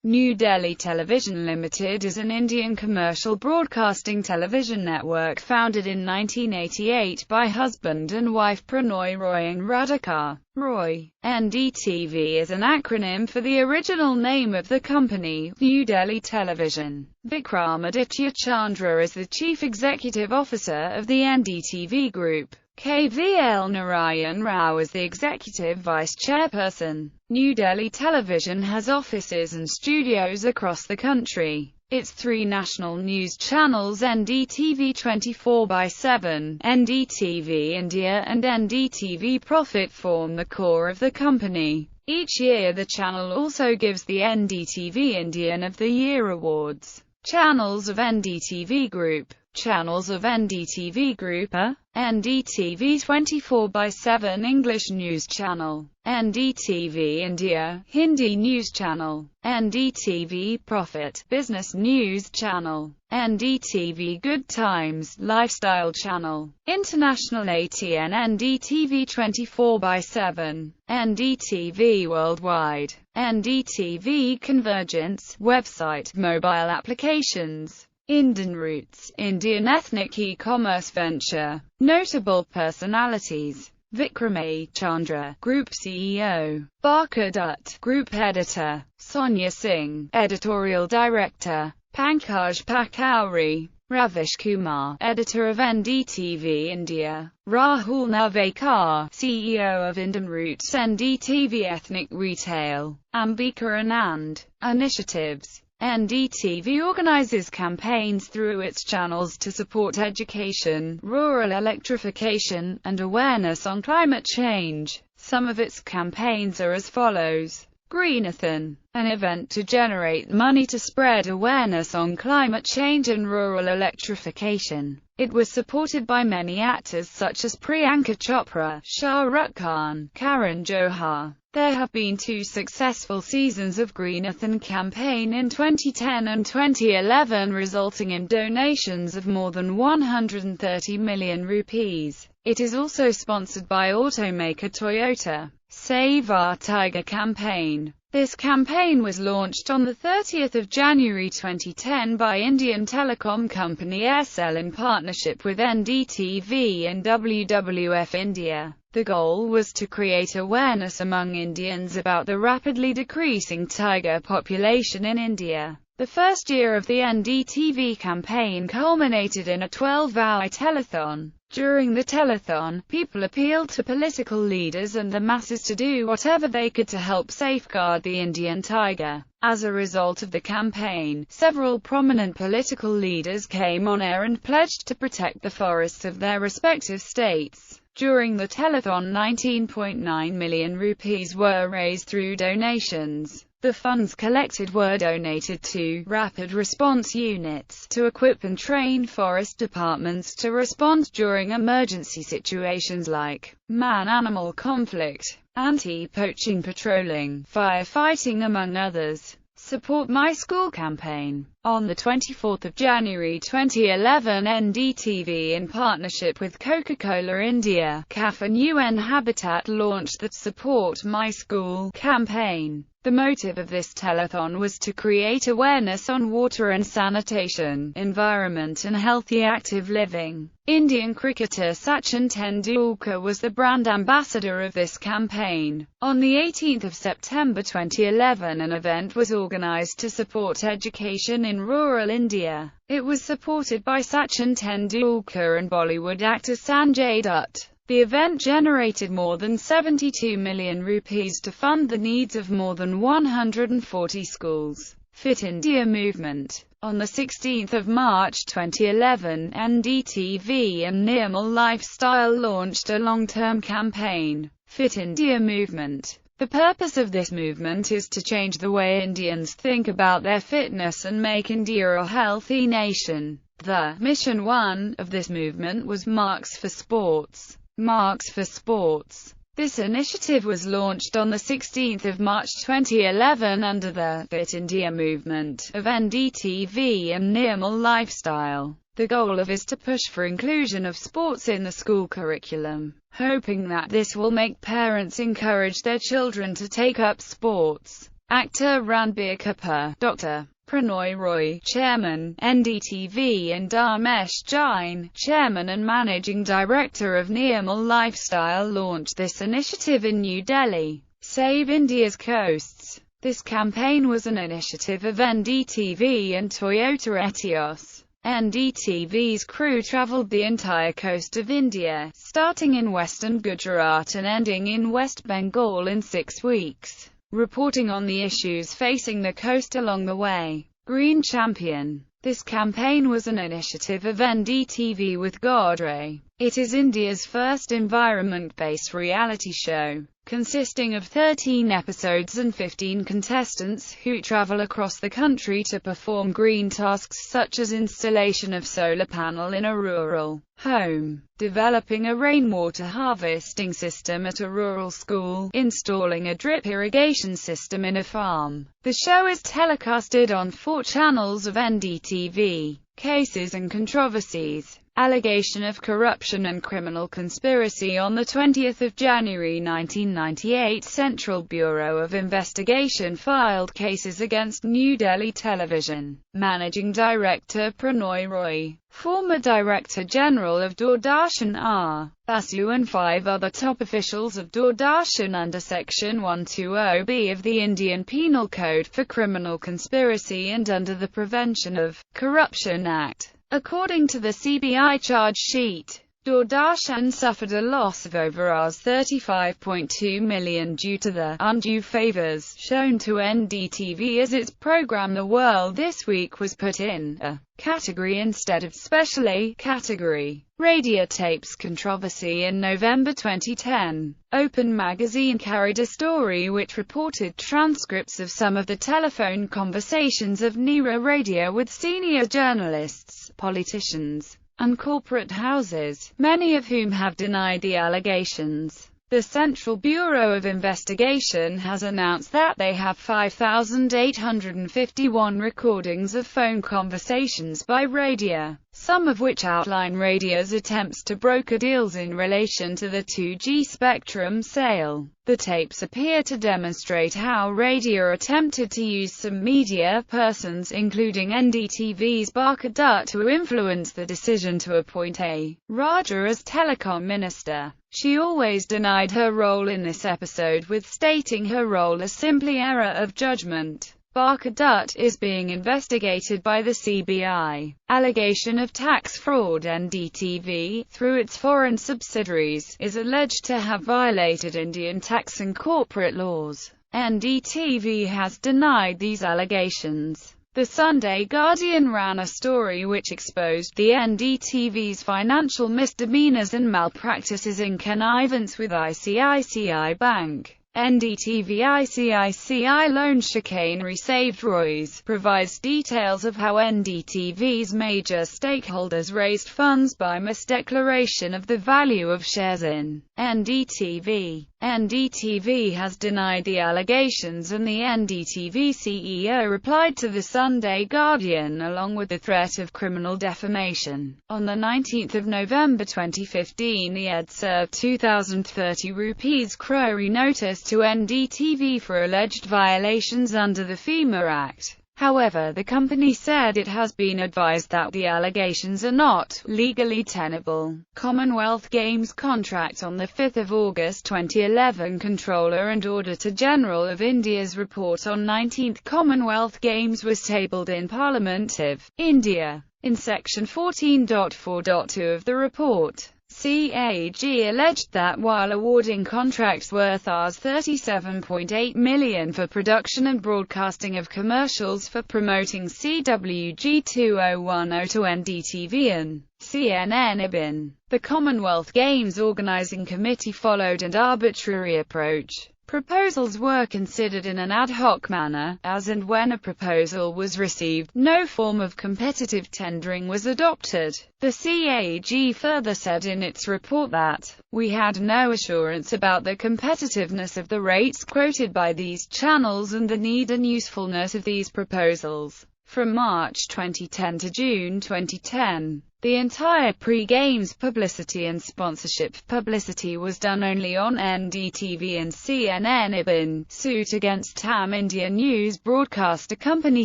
New Delhi Television Limited is an Indian commercial broadcasting television network founded in 1988 by husband and wife Pranoy Roy and Radhika Roy. Ndtv is an acronym for the original name of the company, New Delhi Television. Vikramaditya Chandra is the Chief Executive Officer of the Ndtv Group. KVL Narayan Rao is the Executive Vice Chairperson. New Delhi Television has offices and studios across the country. Its three national news channels NDTV 24/7, NDTV India and NDTV Profit form the core of the company. Each year the channel also gives the NDTV Indian of the Year awards. Channels of NDTV Group. Channels of NDTV Group are NDTV 24/7 English News Channel, NDTV India Hindi News Channel, NDTV Profit Business News Channel, NDTV Good Times Lifestyle Channel, International ATN NDTV 24/7, NDTV Worldwide, NDTV Convergence Website Mobile Applications, Indian Roots, Indian Ethnic E-Commerce Venture. Notable personalities: Vikram Chandra, Group CEO; Barkar Dutt, Group Editor; Sonia Singh, Editorial Director; Pankaj Pakauri, Ravish Kumar, Editor of NDTV India; Rahul Navekar, CEO of Indian Roots NDTV Ethnic Retail; Ambika Anand. Initiatives: NDTV organizes campaigns through its channels to support education, rural electrification, and awareness on climate change. Some of its campaigns are as follows. Greenathon, an event to generate money to spread awareness on climate change and rural electrification. It was supported by many actors such as Priyanka Chopra, Shah Rukh Khan, Karan Johar. There have been two successful seasons of Greenathon campaign in 2010 and 2011, resulting in donations of more than 130 million rupees. It is also sponsored by automaker Toyota. Save Our Tiger campaign. This campaign was launched on 30 January 2010 by Indian telecom company Aircel in partnership with NDTV and WWF India. The goal was to create awareness among Indians about the rapidly decreasing tiger population in India. The first year of the NDTV campaign culminated in a 12-hour telethon. During the telethon, people appealed to political leaders and the masses to do whatever they could to help safeguard the Indian tiger. As a result of the campaign, several prominent political leaders came on air and pledged to protect the forests of their respective states. During the telethon, 19.9 million rupees were raised through donations. The funds collected were donated to rapid response units to equip and train forest departments to respond during emergency situations like man-animal conflict, anti-poaching patrolling, firefighting, among others. Support My School campaign. On 24 January 2011, NDTV in partnership with Coca-Cola India, CAF and UN Habitat launched the Support My School campaign. The motive of this telethon was to create awareness on water and sanitation, environment and healthy active living. Indian cricketer Sachin Tendulkar was the brand ambassador of this campaign. On 18 September 2011, an event was organized to support education in rural India. It was supported by Sachin Tendulkar and Bollywood actor Sanjay Dutt. The event generated more than 72 million rupees to fund the needs of more than 140 schools. Fit India movement. On 16 March 2011, NDTV and Nirmal Lifestyle launched a long-term campaign, Fit India Movement. The purpose of this movement is to change the way Indians think about their fitness and make India a healthy nation. The Mission 1 of this movement was Marks for Sports. Marks for Sports. This initiative was launched on 16 March 2011 under the Fit India movement of NDTV and Nirmal Lifestyle. The goal is to push for inclusion of sports in the school curriculum, hoping that this will make parents encourage their children to take up sports. actor Ranbir Kapoor, Dr. Pranoy Roy, Chairman, Ndtv, and Dharmesh Jain, Chairman and Managing Director of Nirmal Lifestyle, launched this initiative in New Delhi. Save India's Coasts. This campaign was an initiative of Ndtv and Toyota Etios. Ndtv's crew travelled the entire coast of India, starting in western Gujarat and ending in West Bengal in 6 weeks, reporting on the issues facing the coast along the way. Green Champion. This campaign was an initiative of Ndtv with Godrej. It is India's first environment-based reality show, consisting of 13 episodes and 15 contestants who travel across the country to perform green tasks such as installation of solar panel in a rural home, developing a rainwater harvesting system at a rural school, installing a drip irrigation system in a farm. The show is telecasted on 4 channels of Ndtv. Cases and Controversies. Allegation of corruption and criminal conspiracy. On 20 January 1998, Central Bureau of Investigation filed cases against New Delhi Television Managing Director Pranoy Roy, former Director General of Doordarshan R. Basu, and 5 other top officials of Doordarshan under Section 120B of the Indian Penal Code for criminal conspiracy and under the Prevention of Corruption Act. According to the CBI charge sheet, Doordarshan suffered a loss of over Rs 35.2 million due to the undue favors shown to Ndtv as its program The World This Week was put in a category instead of special A category. Radio tapes controversy. In November 2010, Open Magazine carried a story which reported transcripts of some of the telephone conversations of Nira Radio with senior journalists, politicians, and corporate houses, many of whom have denied the allegations. The Central Bureau of Investigation has announced that they have 5,851 recordings of phone conversations by Radio, some of which outline Radio's attempts to broker deals in relation to the 2G spectrum sale. The tapes appear to demonstrate how Radio attempted to use some media persons, including Ndtv's Barkha Dutt, to influence the decision to appoint A. Raja as Telecom Minister. She always denied her role in this episode, with stating her role as simply error of judgment. Barkha Dutt is being investigated by the CBI. Allegation of tax fraud. Ndtv, through its foreign subsidiaries, is alleged to have violated Indian tax and corporate laws. Ndtv has denied these allegations. The Sunday Guardian ran a story which exposed the Ndtv's financial misdemeanors and malpractices in connivance with ICICI Bank. Ndtv ICICI loan chicanery saved Roy's, provides details of how Ndtv's major stakeholders raised funds by misdeclaration of the value of shares in Ndtv. Ndtv has denied the allegations, and the Ndtv CEO replied to the Sunday Guardian along with the threat of criminal defamation. On 19 November 2015, the ED served 2,030 rupees crore notice to Ndtv for alleged violations under the FEMA Act. However, the company said it has been advised that the allegations are not legally tenable. Commonwealth Games contract. On 5 August 2011, Controller and Auditor General of India's report on 19th Commonwealth Games was tabled in Parliament of India. In Section 14.4.2 of the report, CAG alleged that while awarding contracts worth Rs 37.8 million for production and broadcasting of commercials for promoting CWG 2010 to Ndtv and CNN IBN, the Commonwealth Games Organising Committee followed an arbitrary approach. Proposals were considered in an ad hoc manner, as and when a proposal was received. No form of competitive tendering was adopted. The CAG further said in its report that, "We had no assurance about the competitiveness of the rates quoted by these channels and the need and usefulness of these proposals. From March 2010 to June 2010, the entire pre-games publicity and sponsorship publicity was done only on Ndtv and CNN. IBN suit against TAM. India News Broadcaster Company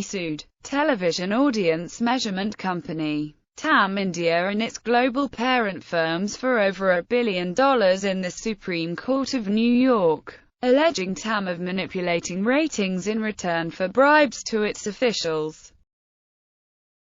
sued Television Audience Measurement Company, TAM India, and its global parent firms for over $1 billion in the Supreme Court of New York, alleging TAM of manipulating ratings in return for bribes to its officials.